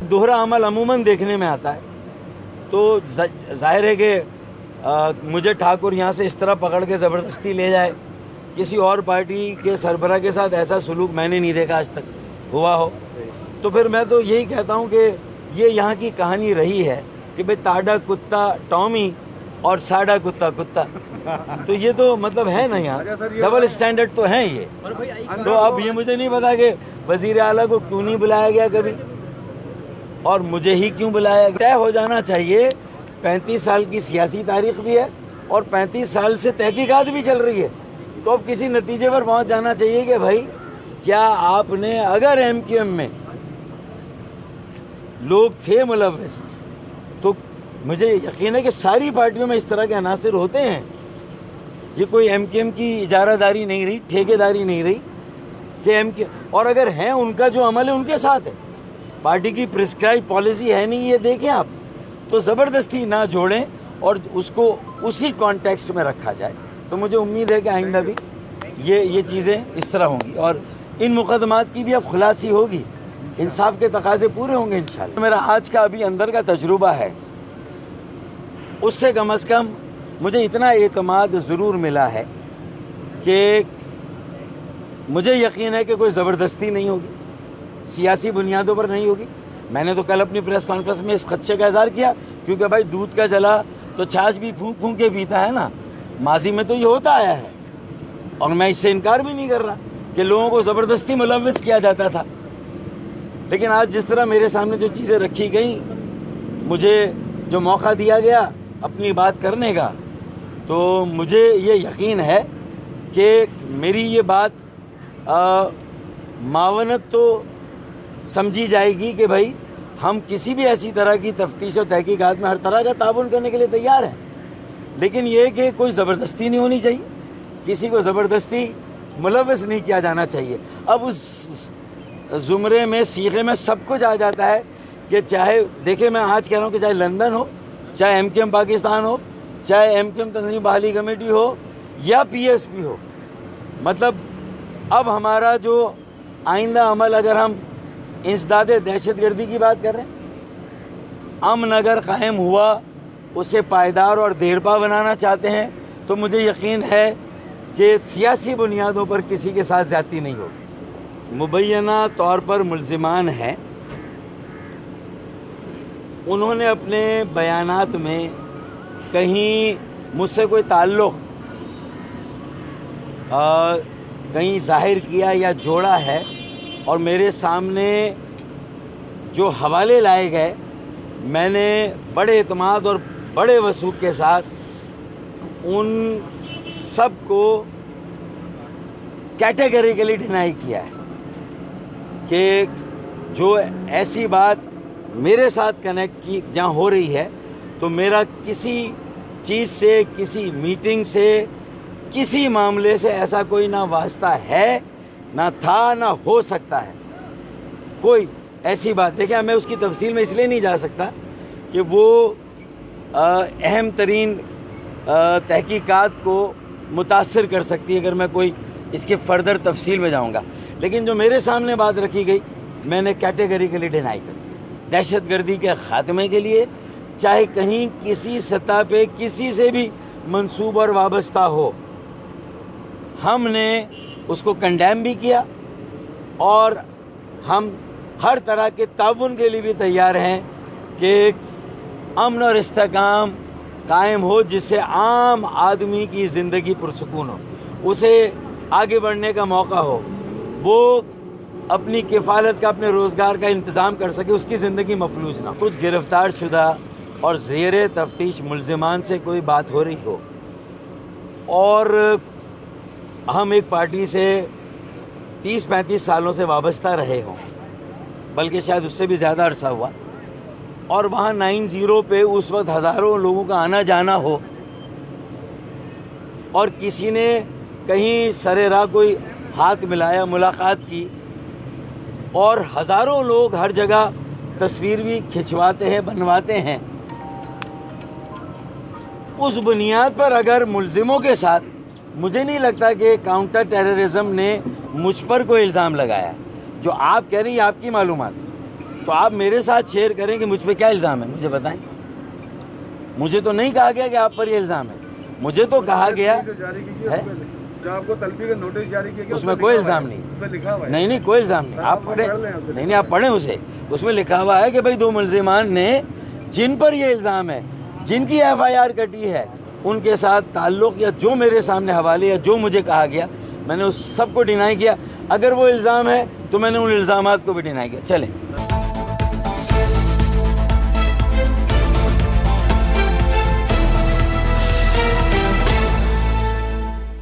दोहरा अमल अमूमन देखने में आता है, तो जाहिर है कि मुझे ठाकुर यहाँ से इस तरह पकड़ के ज़बरदस्ती ले जाए, किसी और पार्टी के सरबराह के साथ ऐसा सलूक मैंने नहीं देखा आज तक हुआ हो। तो फिर मैं तो यही कहता हूँ कि ये यहाँ की कहानी रही है कि भाई ताड़ा कुत्ता टॉमी और साड़ा कुत्ता कुत्ता, तो ये तो मतलब है ना, यहाँ डबल स्टैंडर्ड तो है ये। तो अब ये मुझे नहीं पता कि वजीर आला को क्यों नहीं बुलाया गया कभी, और मुझे ही क्यों बुलाया गया। तय हो जाना चाहिए, 35 साल की सियासी तारीख भी है और 35 साल से तहकीकात भी चल रही है, तो अब किसी नतीजे पर पहुंच जाना चाहिए कि भाई क्या आपने, अगर एमक्यूएम में लोग थे मुलव्विस, तो मुझे यकीन है कि सारी पार्टियों में इस तरह के अनासिर होते हैं। ये कोई एमक्यूएम की इजारादारी नहीं रही, ठेकेदारी नहीं रही कि एमक्यूएम, और अगर हैं उनका जो अमल है उनके साथ है, पार्टी की प्रिस्क्राइब पॉलिसी है नहीं, ये देखें आप, तो ज़बरदस्ती ना जोड़ें और उसको उसी कॉन्टेक्स्ट में रखा जाए। तो मुझे उम्मीद है कि आइंदा भी ये चीज़ें इस तरह होंगी और इन मुकदमात की भी अब खुलासी होगी, इंसाफ के तकाजे पूरे होंगे इंशाल्लाह। मेरा आज का अभी अंदर का तजुर्बा है, उससे कम अज़ कम मुझे इतना एतमाद ज़रूर मिला है कि मुझे यकीन है कि कोई ज़बरदस्ती नहीं होगी, सियासी बुनियादों पर नहीं होगी। मैंने तो कल अपनी प्रेस कॉन्फ्रेंस में इस खदशे का इज़हार किया, क्योंकि भाई दूध का जला तो छाछ भी फूंक फूंक के पीता है ना, माजी में तो ये होता आया है, और मैं इससे इनकार भी नहीं कर रहा कि लोगों को ज़बरदस्ती मुलव्विस किया जाता था। लेकिन आज जिस तरह मेरे सामने जो चीज़ें रखी गई, मुझे जो मौका दिया गया अपनी बात करने का, तो मुझे ये यकीन है कि मेरी ये बात मावनत तो समझी जाएगी कि भाई हम किसी भी ऐसी तरह की तफ्तीश और तहकीकात में हर तरह का ताबुन करने के लिए तैयार हैं, लेकिन ये कि कोई ज़बरदस्ती नहीं होनी चाहिए, किसी को ज़बरदस्ती मुलव्विस नहीं किया जाना चाहिए। अब उस ज़ुमरे में, सीखे में सब कुछ आ जाता है कि चाहे, देखिए मैं आज कह रहा हूँ कि चाहे लंदन हो, चाहे एमक्यूएम पाकिस्तान हो, चाहे एमक्यूएम तंजीम बहाली कमेटी हो या पीएसपी हो, मतलब अब हमारा जो आइंदा अमल, अगर हम इंसदाद दहशतगर्दी की बात कर रहे हैं, अमन अगर कायम हुआ, उसे पायदार और देरपा बनाना चाहते हैं, तो मुझे यकीन है कि सियासी बुनियादों पर किसी के साथ ज़्यादती नहीं होगी। मुबैना तौर पर मुल्ज़िमान हैं, उन्होंने अपने बयानात में कहीं मुझसे कोई ताल्लुक़ कहीं ज़ाहिर किया या जोड़ा है, और मेरे सामने जो हवाले लाए गए, मैंने बड़े एतमाद और बड़े वसूख के साथ उन सब को कैटेगरिकली डिनाई किया है कि जो ऐसी बात मेरे साथ कनेक्ट की जहाँ हो रही है, तो मेरा किसी चीज़ से, किसी मीटिंग से, किसी मामले से ऐसा कोई ना वास्ता है, ना था, ना हो सकता है कोई ऐसी बात। देखिए मैं उसकी तफसील में इसलिए नहीं जा सकता कि वो अहम तरीन तहकीकात को मुतासर कर सकती है अगर मैं कोई इसके फर्दर तफसील में जाऊंगा, लेकिन जो मेरे सामने बात रखी गई मैंने कैटेगरिकली डिनाई कर दी। दहशतगर्दी के ख़ात्मे के लिए चाहे कहीं किसी सतह पे किसी से भी मंसूब और वाबस्ता हो, हमने उसको कंडेम भी किया और हम हर तरह के ताउन के लिए भी तैयार हैं कि अमन और इस्तेकाम कायम हो, जिससे आम आदमी की ज़िंदगी पुरसुकून हो, उसे आगे बढ़ने का मौका हो, वो अपनी किफ़ालत का, अपने रोज़गार का इंतज़ाम कर सके, उसकी ज़िंदगी मफलूज ना। कुछ गिरफ़्तार शुदा और ज़ेरे तफ्तीश मुल्ज़िमान से कोई बात हो रही हो और हम एक पार्टी से 30-35 सालों से वाबस्ता रहे हों, बल्कि शायद उससे भी ज़्यादा अरसा हुआ, और वहाँ 9-0 पे उस वक्त हज़ारों लोगों का आना जाना हो और किसी ने कहीं सरे राह कोई हाथ मिलाया, मुलाकात की, और हज़ारों लोग हर जगह तस्वीर भी खिंचवाते हैं, बनवाते हैं, उस बुनियाद पर अगर मुल्ज़िमों के साथ, मुझे नहीं लगता कि काउंटर टेररिज्म ने मुझ पर कोई इल्ज़ाम लगाया। जो आप कह रही हैं आपकी मालूमात, تو آپ میرے ساتھ شیئر کریں کہ مجھ پہ کیا الزام ہے, مجھے بتائیں. مجھے تو نہیں کہا گیا کہ آپ پر یہ الزام ہے, مجھے تو کہا گیا ہے جو آپ کو تلفی کا نوٹس جاری کیا گیا اس میں کوئی الزام نہیں, اس میں لکھا ہوا ہے. نہیں کوئی الزام نہیں. آپ پڑھیں, نہیں آپ پڑھیں اسے, اس میں لکھا ہوا ہے کہ بھائی 2 ملزمان نے جن پر یہ الزام ہے, جن کی FIR کٹی ہے, ان کے ساتھ تعلق یا جو میرے سامنے حوالے یا جو مجھے کہا گیا میں نے اس سب کو ڈینائی کیا. اگر وہ الزام ہے تو میں نے ان الزامات کو بھی ڈینائی کیا. چلیں.